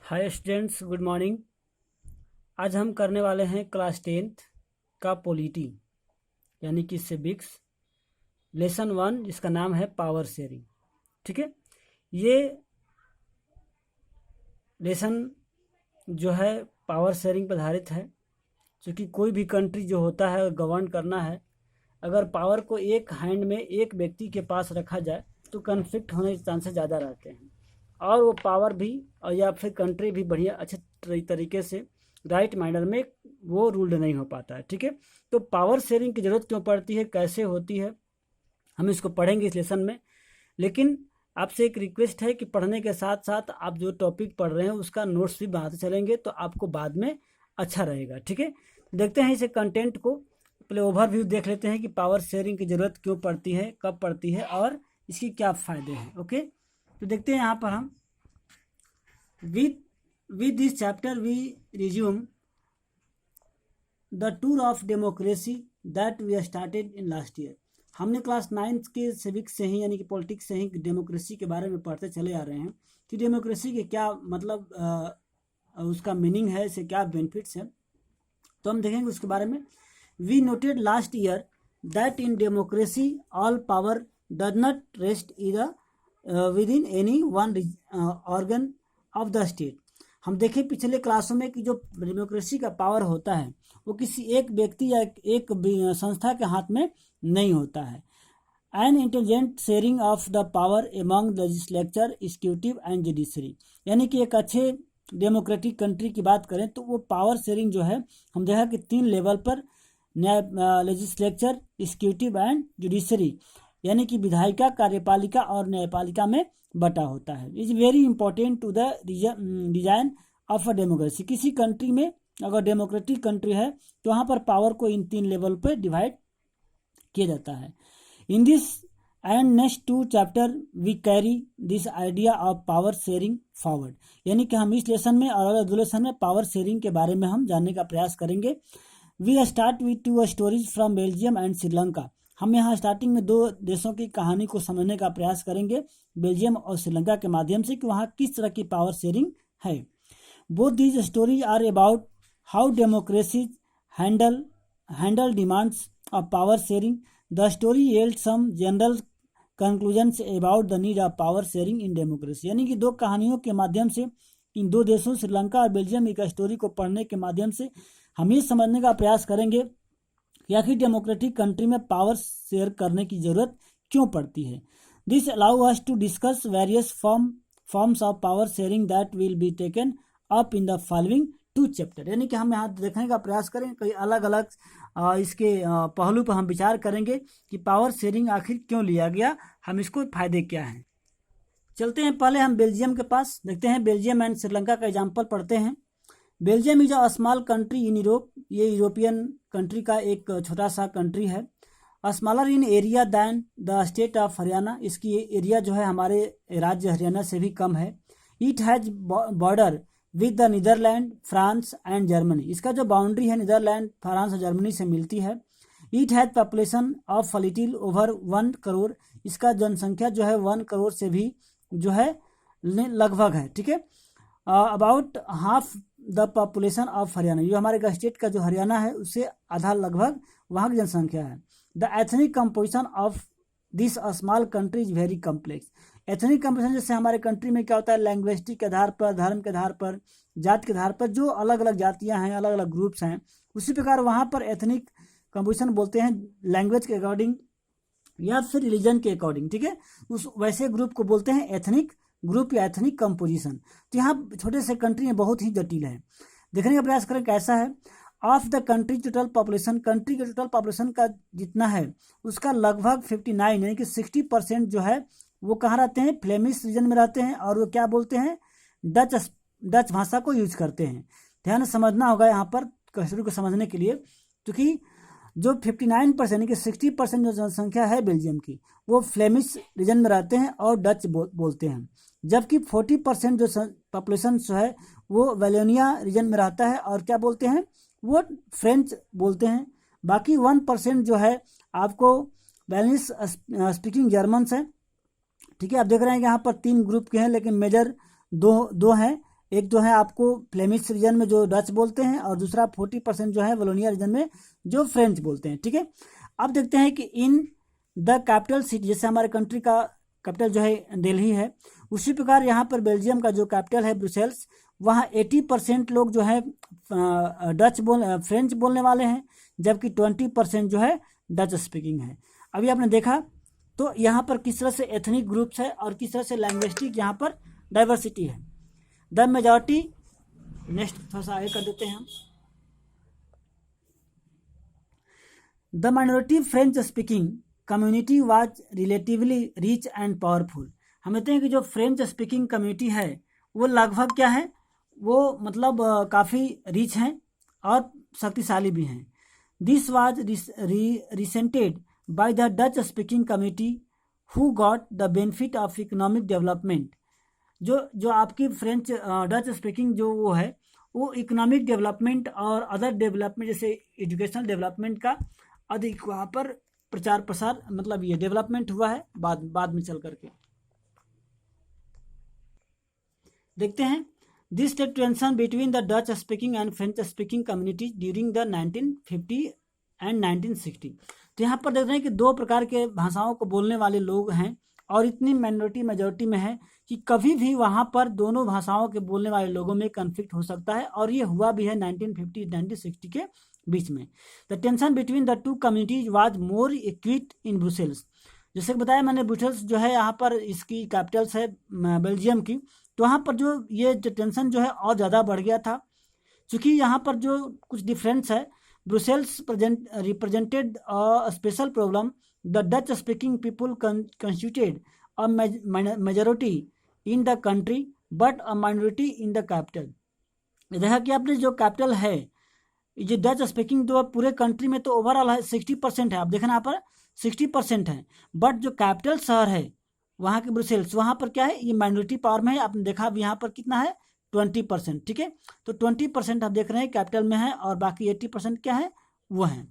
Hi students, good morning. आज हम करने वाले हैं क्लास 10th का पॉलिटी यानी कि सिविक्स लेसन 1, जिसका नाम है पावर शेयरिंग। ठीक है, ये लेसन जो है पावर शेयरिंग पर आधारित है। क्योंकि कोई भी कंट्री जो होता है गवर्न करना है, अगर पावर को एक हैंड में एक व्यक्ति के पास रखा जाए तो कन्फ्लिक्ट होने के चांसेस ज़्यादा रहते हैं, और वो पावर भी और या फिर कंट्री भी बढ़िया अच्छे तरीके से राइट मैनर में वो रूल्ड नहीं हो पाता है। ठीक है, तो पावर शेयरिंग की ज़रूरत क्यों पड़ती है, कैसे होती है, हम इसको पढ़ेंगे इस लेसन में। लेकिन आपसे एक रिक्वेस्ट है कि पढ़ने के साथ साथ आप जो टॉपिक पढ़ रहे हैं उसका नोट्स भी बनाते चलेंगे तो आपको बाद में अच्छा रहेगा। ठीक है, देखते हैं इसे कंटेंट को। पहले ओवरव्यू देख लेते हैं कि पावर शेयरिंग की ज़रूरत क्यों पड़ती है, कब पड़ती है और इसकी क्या फ़ायदे हैं। ओके, तो देखते हैं यहाँ पर हम with this chapter we resume the tour of democracy that we started in last year। हमने क्लास 9th के सिविक्स से ही यानी कि पॉलिटिक्स से ही डेमोक्रेसी के बारे में पढ़ते चले आ रहे हैं कि डेमोक्रेसी के क्या मतलब उसका मीनिंग है, इससे क्या बेनिफिट्स है, तो हम देखेंगे उसके बारे में। We noted last year that in democracy all power does not rest इधर with in any one organ of the state. हम देखें पिछले क्लासों में कि जो डेमोक्रेसी का पावर होता है वो किसी एक व्यक्ति या एक संस्था के हाथ में नहीं होता है। An intelligent sharing of the power among legislature, executive and judiciary, यानी कि एक अच्छे डेमोक्रेटिक कंट्री की बात करें तो वो पावर शेयरिंग जो है हम देखा कि 3 लेवल पर लेजिस्लेचर, एग्जीक्यूटिव एंड जुडिशरी यानी कि विधायिका, कार्यपालिका और न्यायपालिका में बटा होता है। Is very important to the design of a democracy. किसी कंट्री में अगर डेमोक्रेटिक कंट्री है तो वहाँ पर पावर को इन 3 लेवल पर डिवाइड किया जाता है। In this and next 2 chapter we carry this idea of power sharing forward, यानी कि हम इस लेसन में और अगले लेसन में पावर शेयरिंग के बारे में हम जानने का प्रयास करेंगे। We start with 2 stories from Belgium and Sri Lanka. हम यहाँ स्टार्टिंग में 2 देशों की कहानी को समझने का प्रयास करेंगे, बेल्जियम और श्रीलंका के माध्यम से, कि वहाँ किस तरह की पावर शेयरिंग है। Both these stories are about how democracy handle demands of power sharing. The story yield some general conclusions about the need of power sharing in democracy, यानी कि 2 कहानियों के माध्यम से इन 2 देशों श्रीलंका और बेल्जियम की स्टोरी को पढ़ने के माध्यम से हम ये समझने का प्रयास करेंगे कि आखिर डेमोक्रेटिक कंट्री में पावर शेयर करने की जरूरत क्यों पड़ती है। This allow us to discuss various forms of power sharing that will be taken up in the following 2 chapter, यानी कि हम यहाँ देखने का प्रयास करेंगे कई अलग अलग इसके पहलू पर हम विचार करेंगे कि पावर शेयरिंग आखिर क्यों लिया गया, हम इसको फायदे क्या हैं। चलते हैं पहले हम बेल्जियम के पास, देखते हैं बेल्जियम एंड श्रीलंका का एग्जाम्पल पढ़ते हैं। Belgium is a small country in Europe, ये यूरोपियन कंट्री का एक छोटा सा कंट्री है। Smaller in area than the state of Haryana, इसकी एरिया जो है हमारे राज्य हरियाणा से भी कम है। It has border with the Netherland, France and Germany, इसका जो बाउंड्री है नीदरलैंड, फ्रांस और जर्मनी से मिलती है। It has population of little over 1 crore, इसका जनसंख्या जो है 1 करोड़ से भी जो है लगभग है। ठीक है, about half the population of Haryana, जो हमारे स्टेट का जो हरियाणा है उससे आधा लगभग वहाँ की जनसंख्या है। The ethnic composition of this small country is very complex. Ethnic composition जैसे हमारे कंट्री में क्या होता है, लैंग्वेस्टिक के आधार पर, धर्म के आधार पर, जात के आधार पर जो अलग अलग जातियाँ हैं, अलग अलग ग्रुप्स हैं, उसी प्रकार वहाँ पर एथनिक कंपोजिशन बोलते हैं लैंग्वेज के अकॉर्डिंग या फिर रिलीजन के अकॉर्डिंग। ठीक है, उस वैसे ग्रुप को बोलते हैं एथनिक ग्रुप या एथनिक कंपोजिशन। तो यहाँ छोटे से कंट्री में बहुत ही जटिल है। देखने का प्रयास करें कैसा है। Of the country total population, country के टोटल पॉपुलेशन का जितना है उसका लगभग 59 यानी कि 60% जो है वो कहाँ रहते हैं, फ्लेमिश रीजन में रहते हैं, और वो क्या बोलते हैं, डच भाषा को यूज करते हैं। ध्यान समझना होगा यहाँ पर क्वेश्चन को समझने के लिए, क्योंकि जो 59% यानी कि 60% जो जनसंख्या है बेल्जियम की वो फ्लेमिश रीजन में रहते हैं और डच बोलते हैं, जबकि 40% जो पॉपुलेशन जो है वो वेलोनिया रीजन में रहता है और क्या बोलते हैं, वो फ्रेंच बोलते हैं। बाकी 1% जो है आपको वेलनिश स्पीकिंग जर्मन्स है। ठीक है, आप देख रहे हैं कि यहाँ पर 3 ग्रुप के हैं लेकिन मेजर दो हैं, एक जो है आपको फ्लेमिश रीजन में जो डच बोलते हैं, और दूसरा 40% जो है वलोनिया रीजन में जो फ्रेंच बोलते हैं। ठीक है, अब देखते हैं कि इन द कैपिटल सिटी, जैसे हमारे कंट्री का कैपिटल जो है दिल्ली है, उसी प्रकार यहाँ पर बेल्जियम का जो कैपिटल है ब्रुसेल्स, वहाँ 80% लोग जो है फ्रेंच बोलने वाले हैं, जबकि 20% जो है डच स्पीकिंग है। अभी आपने देखा तो यहाँ पर किस तरह से एथनिक ग्रुप्स है और किस तरह से लैंग्विस्टिक यहाँ पर डाइवर्सिटी है। द मेजॉरिटी, नेक्स्ट थोड़ा सा आगे कर देते हैं हम। The minority French speaking community was relatively rich and powerful. हम कहते हैं कि जो फ्रेंच स्पीकिंग कम्युनिटी है वो लगभग क्या है, वो मतलब काफ़ी रिच हैं और शक्तिशाली भी हैं। This was resented by the Dutch speaking community who got the benefit of economic development. जो आपकी फ्रेंच डच स्पीकिंग जो वो है, वो इकोनॉमिक डेवलपमेंट और अदर डेवलपमेंट जैसे एजुकेशनल डेवलपमेंट का अधिक वहाँ पर प्रचार प्रसार, मतलब ये डेवलपमेंट हुआ है बाद में चल करके। देखते हैं this tension between the Dutch speaking and French speaking communities during the 1950 and 1960। तो यहाँ पर देख रहे हैं कि दो प्रकार के भाषाओं को बोलने वाले लोग हैं और इतनी माइनॉरिटी मेजॉरिटी में है कि कभी भी वहाँ पर दोनों भाषाओं के बोलने वाले लोगों में कन्फ्लिक्ट हो सकता है, और ये हुआ भी है 1950-1960 के बीच में। The tension between the two communities was more acute in Brussels. जैसे बताया मैंने, ब्रुसेल्स जो है यहाँ पर इसकी कैपिटल्स है बेल्जियम की, तो वहाँ पर जो ये टेंशन जो है और ज़्यादा बढ़ गया था, क्योंकि यहाँ पर जो कुछ डिफरेंस है। Brussels represented a special problem, the Dutch speaking people constituted a majority in the country but a minority in the capital. देखा कि आपने जो कैपिटल है, ये डच स्पीकिंग जो पूरे कंट्री में तो ओवरऑल है 60% है, आप देखना यहाँ पर 60% है, बट जो कैपिटल शहर है वहाँ के ब्रुसेल्स, वहाँ पर क्या है, ये माइनॉरिटी पावर में है। आपने देखा अब यहाँ पर कितना है, 20%। ठीक है, तो 20% आप देख रहे हैं कैपिटल में है और बाकी 80% क्या है, वो है।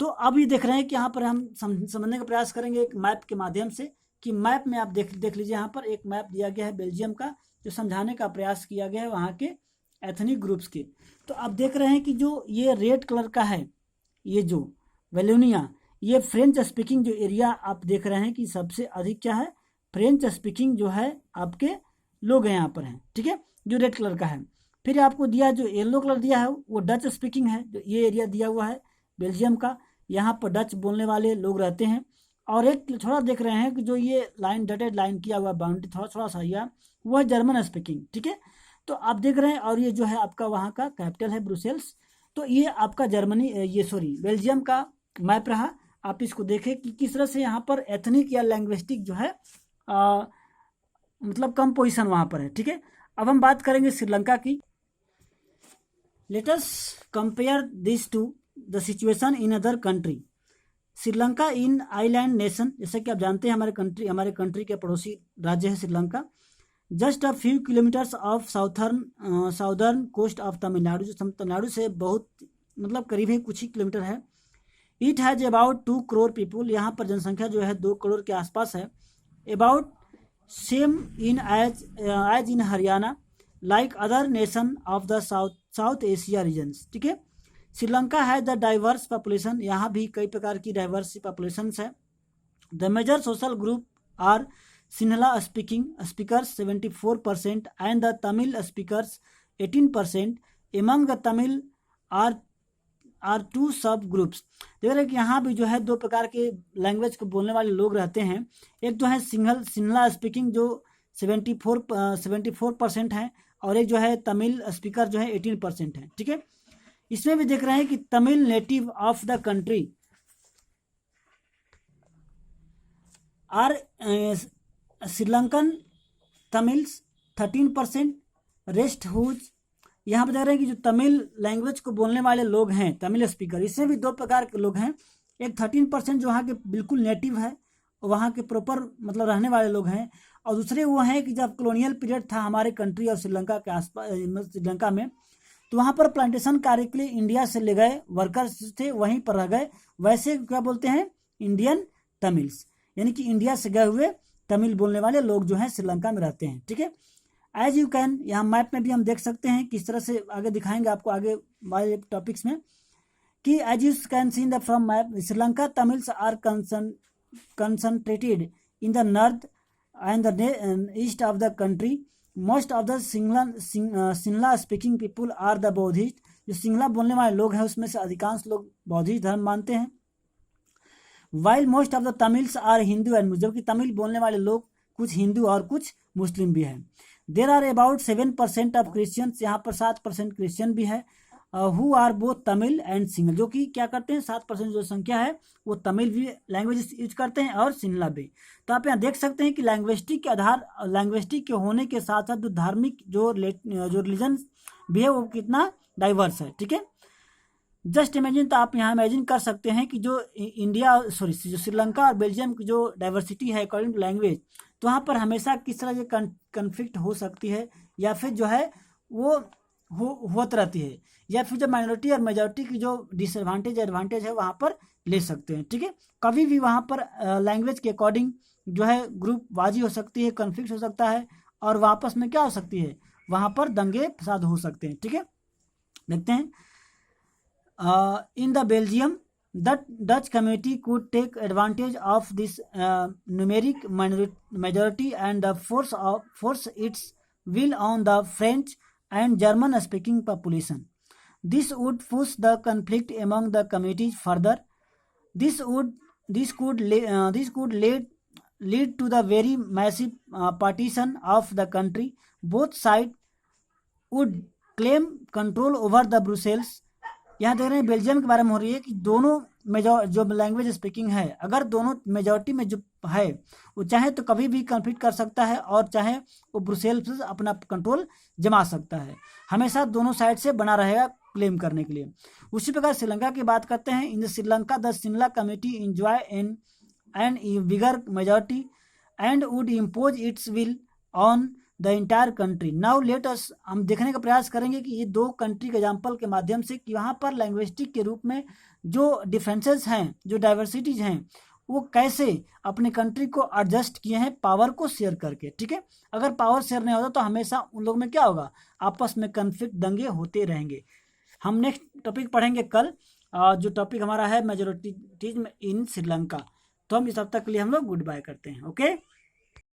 तो अब ये देख रहे हैं कि यहाँ पर हम समझने का प्रयास करेंगे एक मैप के माध्यम से, कि मैप में आप देख लीजिए, यहाँ पर एक मैप दिया गया है बेल्जियम का, जो समझाने का प्रयास किया गया है वहाँ के एथनिक ग्रुप्स के। तो आप देख रहे हैं कि जो ये रेड कलर का है, ये जो वेलोनिया, ये फ्रेंच स्पीकिंग जो एरिया आप देख रहे हैं कि सबसे अधिक क्या है, फ्रेंच स्पीकिंग जो है आपके लोग हैं यहाँ पर हैं। ठीक है, जो रेड कलर का है। फिर आपको दिया जो येलो कलर दिया है वो डच स्पीकिंग है, जो ये एरिया दिया हुआ है बेल्जियम का, यहाँ पर डच बोलने वाले लोग रहते हैं। और एक थोड़ा देख रहे हैं कि जो ये लाइन डटेड लाइन किया हुआ बाउंड्री थोड़ा सा या वो है जर्मन स्पीकिंग। ठीक है, तो आप देख रहे हैं, और ये जो है आपका वहाँ का कैपिटल है ब्रुसेल्स। तो ये आपका जर्मनी, ये सॉरी बेल्जियम का मैप रहा। आप इसको देखें कि किस तरह से यहाँ पर एथनिक या लैंग्विस्टिक जो है मतलब कंपोजिशन वहाँ पर है। ठीक है, अब हम बात करेंगे श्रीलंका की। Let us compare this to the situation in other country. Sri Lanka in island nation, जैसे कि आप जानते हैं हमारे कंट्री के पड़ोसी राज्य है Sri Lanka. Just a few kilometres off southern coast of Tamil Nadu, जो तमिलनाडु से बहुत मतलब करीब ही कुछ ही किलोमीटर है। It has about 2 crore people, यहाँ पर जनसंख्या जो है 2 करोड़ के आसपास है। About same in as in Haryana, like other nation of the South Asia regions. ठीक है, श्रीलंका है द डाइवर्स पॉपुलेशन, यहाँ भी कई प्रकार की डाइवर्स पॉपुलेशन है। The major social group are Sinhala speaking speakers 74% and the Tamil speakers 18%। Among the Tamil are 2 sub groups. देख रहे हैं कि यहाँ भी जो है 2 प्रकार के लैंग्वेज को बोलने वाले लोग रहते हैं। एक जो है सिन्हला स्पीकिंग जो 74% है, और एक जो है तमिल स्पीकर जो है 18% है। ठीक है, इसमें भी देख रहे हैं कि Tamil native of the country are Sri Lankan Tamils 13%, rest whose. यहाँ पर देख रहे हैं कि जो तमिल लैंग्वेज को बोलने वाले लोग हैं, तमिल स्पीकर, इसमें भी 2 प्रकार के लोग हैं। एक 13% जो वहाँ के बिल्कुल नेटिव है, वहाँ के प्रॉपर मतलब रहने वाले लोग हैं, और दूसरे वो हैं कि जब कॉलोनियल पीरियड था हमारे कंट्री और श्रीलंका के आसपास, श्रीलंका में, तो वहाँ पर प्लांटेशन कार्य के लिए इंडिया से ले गए वर्कर्स थे, वहीं पर रह गए। वैसे क्या बोलते हैं, इंडियन तमिल्स, यानी कि इंडिया से गए हुए तमिल बोलने वाले लोग जो हैं श्रीलंका में रहते हैं। ठीक है, एज यू कैन, यहाँ मैप में भी हम देख सकते हैं, किस तरह से आगे दिखाएंगे आपको आगे वाले टॉपिक्स में, कि as you can see in the from map, Sri Lanka Tamils are concentrated in the north and the east of the country. Most of the Sinhala speaking people are the Buddhist. जो सिंगला बोलने वाले लोग हैं उसमें से अधिकांश लोग बौद्धिस्ट धर्म मानते हैं. While most of the Tamils are Hindu and जबकि तमिल बोलने वाले लोग कुछ हिंदू और कुछ मुस्लिम भी हैं. There are about 7% of Christians, यहाँ पर 7% क्रिश्चियन भी है, who are both Tamil and Sinhala, जो कि क्या करते हैं 7% जो संख्या है वो तमिल भी लैंग्वेज यूज करते हैं और सिंगला भी. तो आप यहाँ देख सकते हैं कि लैंग्वेस्टिक के आधार, लैंग्वेस्टिक के होने के साथ साथ जो धार्मिक जो रिलीजन भी है वो कितना डाइवर्स है. ठीक है, जस्ट इमेजिन, तो आप यहाँ इमेजिन कर सकते हैं कि जो इंडिया जो श्रीलंका और बेल्जियम की जो डाइवर्सिटी है अकॉर्डिंग टू लैंग्वेज, तो वहाँ पर हमेशा किस तरह से कन्फ्लिक्ट हो सकती है, या फिर जो है वो होती रहती है, या फिर जो माइनॉरिटी और मेजॉरिटी की जो डिसएडवांटेज एडवांटेज है वहाँ पर ले सकते हैं. ठीक है, कभी भी वहाँ पर लैंग्वेज के अकॉर्डिंग जो है ग्रुपबाजी हो सकती है, कन्फ्लिक्ट हो सकता है, और वापस में क्या हो सकती है, वहाँ पर दंगे फसाद हो सकते हैं. ठीक है, देखते हैं. In the Belgium, the Dutch community could take advantage of this numeric majority and force its will on the French and German-speaking population. This would push the conflict among the communities further. This could lead to the very massive partition of the country. Both sides would claim control over the Brussels. यहाँ देख रहे हैं Belgium के बारे में हो रही है कि दोनों जो लैंग्वेज स्पीकिंग है, अगर दोनों मेजॉरिटी में जो है वो चाहे तो कभी भी कन्फ्लिक्ट कर सकता है, और चाहे वो ब्रुसेल्स से अपना कंट्रोल जमा सकता है. हमेशा दोनों साइड से बना रहेगा क्लेम करने के लिए. उसी प्रकार श्रीलंका की बात करते हैं. In Sri Lanka the Sinhala community enjoy an bigger majority and would impose its will on the entire country. Now let us, हम देखने का प्रयास करेंगे कि ये दो कंट्री के एग्जाम्पल के माध्यम से कि वहाँ पर लैंग्वेस्टिक के रूप में जो डिफरेंसेस हैं, जो डाइवर्सिटीज हैं, वो कैसे अपने कंट्री को एडजस्ट किए हैं पावर को शेयर करके. ठीक है, अगर पावर शेयर नहीं होता तो हमेशा उन लोगों में क्या होगा, आपस में कन्फ्लिक्ट दंगे होते रहेंगे. हम नेक्स्ट टॉपिक पढ़ेंगे कल, जो टॉपिक हमारा है मेजॉरिटीज इन श्रीलंका. तो हम इस हफ्ते के लिए हम लोग गुड बाय करते हैं. ओके.